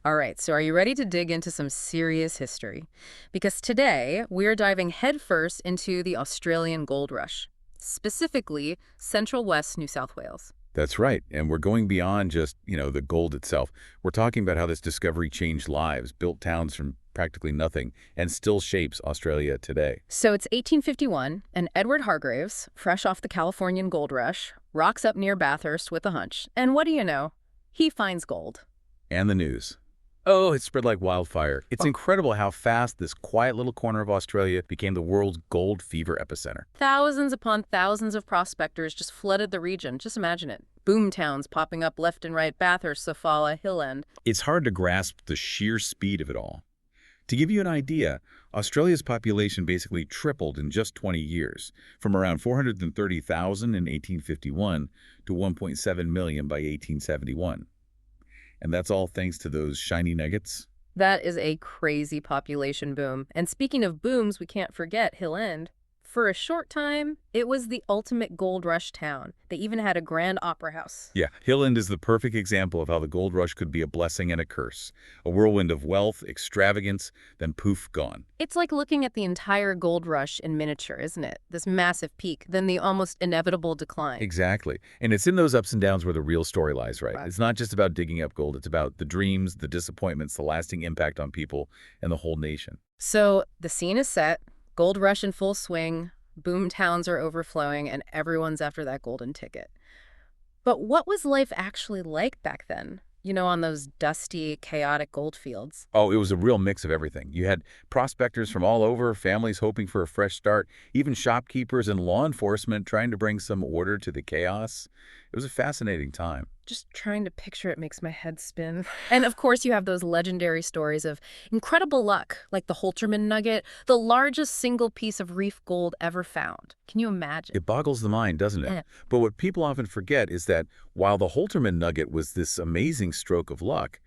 All right, so are you ready to dig into some serious history? Because today we're diving headfirst into the Australian gold rush, specifically Central West New South Wales. That's right. And we're going beyond just, the gold itself. We're talking about how this discovery changed lives, built towns from practically nothing, and still shapes Australia today. So it's 1851, and Edward Hargraves, fresh off the Californian gold rush, rocks up near Bathurst with a hunch. And what do you know? He finds gold. And the news. Oh, it spread like wildfire. It's incredible how fast this quiet little corner of Australia became the world's gold fever epicenter. Thousands upon thousands of prospectors just flooded the region. Just imagine it. Boom towns popping up left and right, Bathurst, Sofala, Hill End. It's hard to grasp the sheer speed of it all. To give you an idea, Australia's population basically tripled in just 20 years, from around 430,000 in 1851 to 1.7 million by 1871. And that's all thanks to those shiny nuggets. That is a crazy population boom. And speaking of booms, we can't forget Hill End. For a short time, it was the ultimate gold rush town. They even had a grand opera house. Yeah, Hill End is the perfect example of how the gold rush could be a blessing and a curse. A whirlwind of wealth, extravagance, then poof, gone. It's like looking at the entire gold rush in miniature, isn't it? This massive peak, then the almost inevitable decline. Exactly. And it's in those ups and downs where the real story lies, right? Right. It's not just about digging up gold. It's about the dreams, the disappointments, the lasting impact on people and the whole nation. So the scene is set, gold rush in full swing, boom towns are overflowing, and everyone's after that golden ticket. But what was life actually like back then? On those dusty, chaotic gold fields. Oh, it was a real mix of everything. You had prospectors from all over, families hoping for a fresh start, even shopkeepers and law enforcement trying to bring some order to the chaos. It was a fascinating time. Just trying to picture it makes my head spin. And of course, you have those legendary stories of incredible luck, like the Holterman nugget, the largest single piece of reef gold ever found. Can you imagine? It boggles the mind, doesn't it? Yeah. But what people often forget is that while the Holterman nugget was this amazing stroke of luck,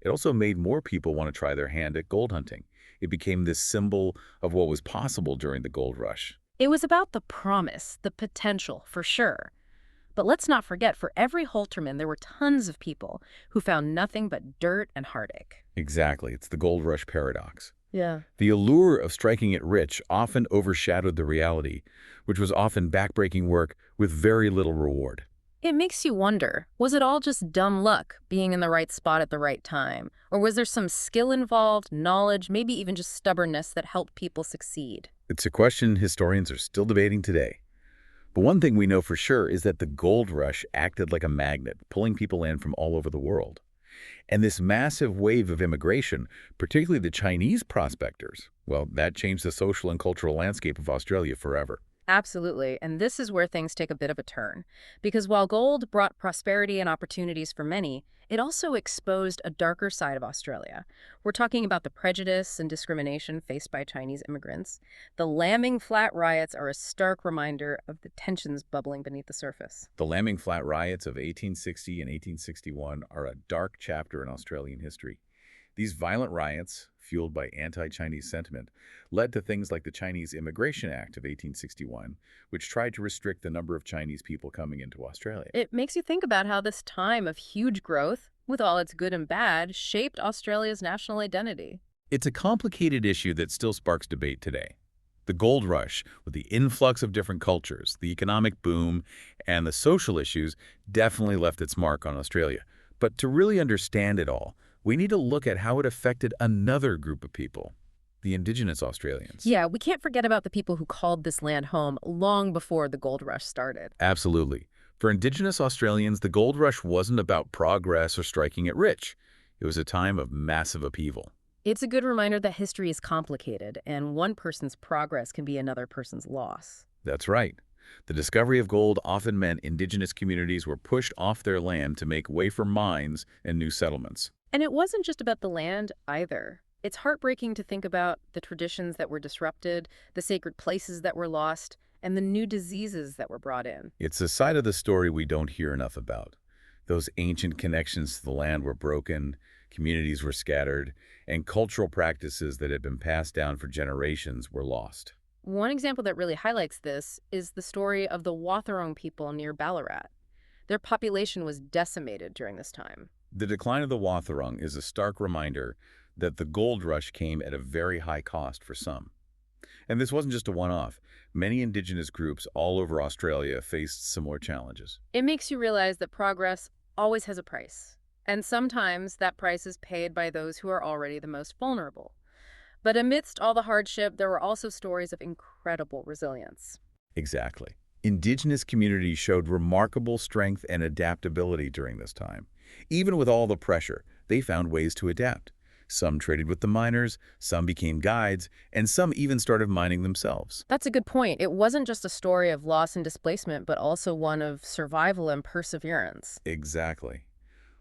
it also made more people want to try their hand at gold hunting. It became this symbol of what was possible during the gold rush. It was about the promise, the potential, for sure. But let's not forget, for every Holterman, there were tons of people who found nothing but dirt and heartache. Exactly. It's the gold rush paradox. Yeah. The allure of striking it rich often overshadowed the reality, which was often backbreaking work with very little reward. It makes you wonder, was it all just dumb luck, being in the right spot at the right time? Or was there some skill involved, knowledge, maybe even just stubbornness that helped people succeed? It's a question historians are still debating today. But one thing we know for sure is that the gold rush acted like a magnet, pulling people in from all over the world. And this massive wave of immigration, particularly the Chinese prospectors, well, that changed the social and cultural landscape of Australia forever. Absolutely, and this is where things take a bit of a turn. Because while gold brought prosperity and opportunities for many, it also exposed a darker side of Australia. We're talking about the prejudice and discrimination faced by Chinese immigrants. The Lambing Flat riots are a stark reminder of the tensions bubbling beneath the surface. The Lambing Flat riots of 1860 and 1861 are a dark chapter in Australian history. These violent riots, fueled by anti-Chinese sentiment, led to things like the Chinese Immigration Act of 1861, which tried to restrict the number of Chinese people coming into Australia. It makes you think about how this time of huge growth, with all its good and bad, shaped Australia's national identity. It's a complicated issue that still sparks debate today. The gold rush, with the influx of different cultures, the economic boom, and the social issues, definitely left its mark on Australia. But to really understand it all, we need to look at how it affected another group of people, the Indigenous Australians. Yeah, we can't forget about the people who called this land home long before the gold rush started. Absolutely. For Indigenous Australians, the gold rush wasn't about progress or striking it rich. It was a time of massive upheaval. It's a good reminder that history is complicated, and one person's progress can be another person's loss. That's right. The discovery of gold often meant Indigenous communities were pushed off their land to make way for mines and new settlements. And it wasn't just about the land either. It's heartbreaking to think about the traditions that were disrupted, the sacred places that were lost, and the new diseases that were brought in. It's a side of the story we don't hear enough about. Those ancient connections to the land were broken, communities were scattered, and cultural practices that had been passed down for generations were lost. One example that really highlights this is the story of the Wathaurong people near Ballarat. Their population was decimated during this time. The decline of the Wathaurong is a stark reminder that the gold rush came at a very high cost for some. And this wasn't just a one-off. Many indigenous groups all over Australia faced similar challenges. It makes you realize that progress always has a price. And sometimes that price is paid by those who are already the most vulnerable. But amidst all the hardship, there were also stories of incredible resilience. Exactly. Indigenous communities showed remarkable strength and adaptability during this time. Even with all the pressure, they found ways to adapt. Some traded with the miners, some became guides, and some even started mining themselves. That's a good point. It wasn't just a story of loss and displacement, but also one of survival and perseverance. Exactly.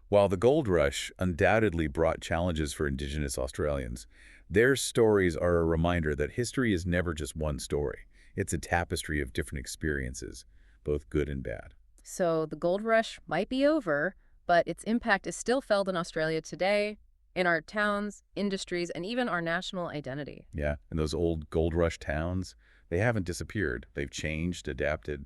While the gold rush undoubtedly brought challenges for Indigenous Australians, their stories are a reminder that history is never just one story. It's a tapestry of different experiences, both good and bad. So the gold rush might be over, but its impact is still felt in Australia today, in our towns, industries, and even our national identity. Yeah, and those old gold rush towns, they haven't disappeared. They've changed, adapted,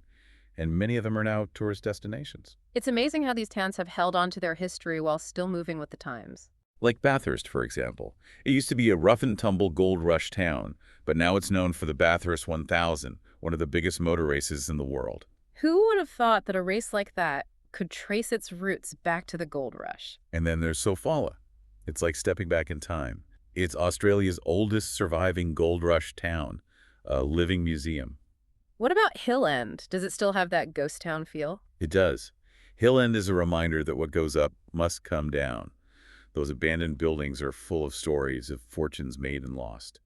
and many of them are now tourist destinations. It's amazing how these towns have held on to their history while still moving with the times. Like Bathurst, for example. It used to be a rough-and-tumble gold rush town, but now it's known for the Bathurst 1000, one of the biggest motor races in the world. Who would have thought that a race like that could trace its roots back to the gold rush? And then there's Sofala. It's like stepping back in time. It's Australia's oldest surviving gold rush town, a living museum. What about Hill End? Does it still have that ghost town feel? It does. Hill End is a reminder that what goes up must come down. Those abandoned buildings are full of stories of fortunes made and lost.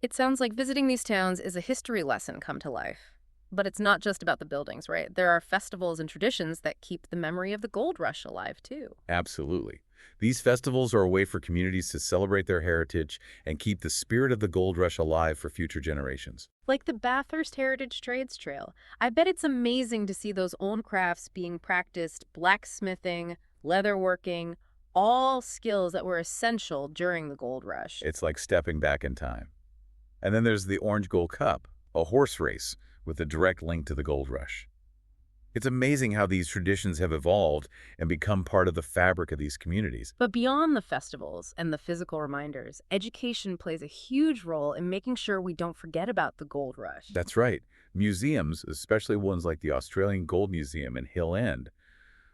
It sounds like visiting these towns is a history lesson come to life. But it's not just about the buildings, right? There are festivals and traditions that keep the memory of the gold rush alive, too. Absolutely. These festivals are a way for communities to celebrate their heritage and keep the spirit of the gold rush alive for future generations. Like the Bathurst Heritage Trades Trail. I bet it's amazing to see those old crafts being practiced, blacksmithing, leatherworking, all skills that were essential during the gold rush. It's like stepping back in time. And then there's the Orange Gold Cup, a horse race with a direct link to the gold rush. It's amazing how these traditions have evolved and become part of the fabric of these communities. But beyond the festivals and the physical reminders, education plays a huge role in making sure we don't forget about the gold rush. That's right. Museums, especially ones like the Australian Gold Museum in Hill End,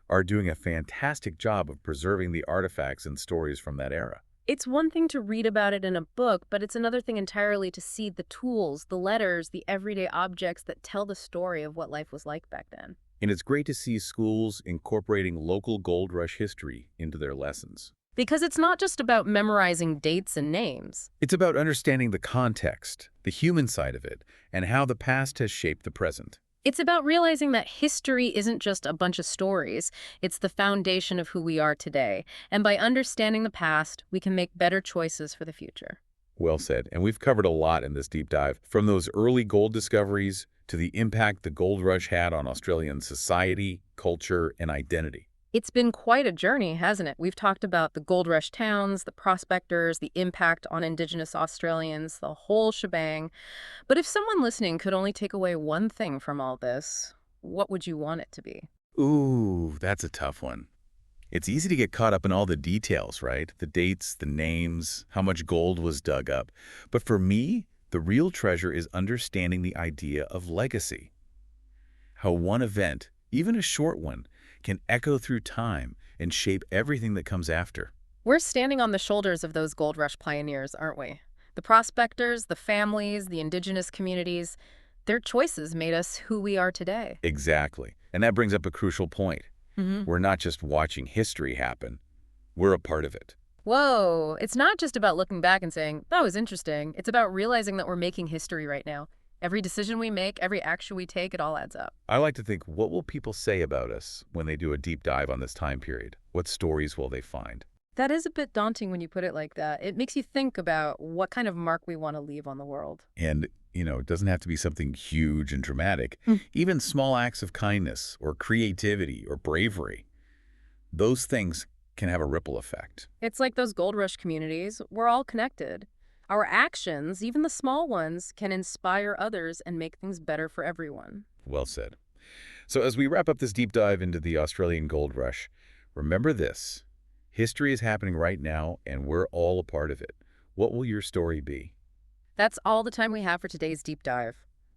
are doing a fantastic job of preserving the artifacts and stories from that era. It's one thing to read about it in a book, but it's another thing entirely to see the tools, the letters, the everyday objects that tell the story of what life was like back then. And it's great to see schools incorporating local gold rush history into their lessons. Because it's not just about memorizing dates and names. It's about understanding the context, the human side of it, and how the past has shaped the present. It's about realizing that history isn't just a bunch of stories. It's the foundation of who we are today. And by understanding the past, we can make better choices for the future. Well said. And we've covered a lot in this deep dive, from those early gold discoveries to the impact the gold rush had on Australian society, culture, and identity. It's been quite a journey, hasn't it? We've talked about the gold rush towns, the prospectors, the impact on Indigenous Australians, the whole shebang. But if someone listening could only take away one thing from all this, what would you want it to be? Ooh, that's a tough one. It's easy to get caught up in all the details, right? The dates, the names, how much gold was dug up. But for me, the real treasure is understanding the idea of legacy. How one event, even a short one, can echo through time and shape everything that comes after. We're standing on the shoulders of those gold rush pioneers, aren't we? The prospectors, the families, the Indigenous communities, their choices made us who we are today. Exactly. And that brings up a crucial point. Mm-hmm. We're not just watching history happen. We're a part of it. Whoa, it's not just about looking back and saying, that was interesting. It's about realizing that we're making history right now. Every decision we make, every action we take, it all adds up. I like to think, what will people say about us when they do a deep dive on this time period? What stories will they find? That is a bit daunting when you put it like that. It makes you think about what kind of mark we want to leave on the world. And, it doesn't have to be something huge and dramatic. Even small acts of kindness or creativity or bravery, those things can have a ripple effect. It's like those gold rush communities. We're all connected. Our actions, even the small ones, can inspire others and make things better for everyone. Well said. So as we wrap up this deep dive into the Australian gold rush, remember this. History is happening right now, and we're all a part of it. What will your story be? That's all the time we have for today's deep dive.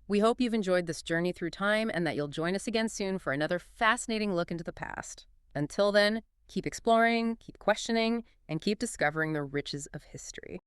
We hope you've enjoyed this journey through time and that you'll join us again soon for another fascinating look into the past. Until then, keep exploring, keep questioning, and keep discovering the riches of history.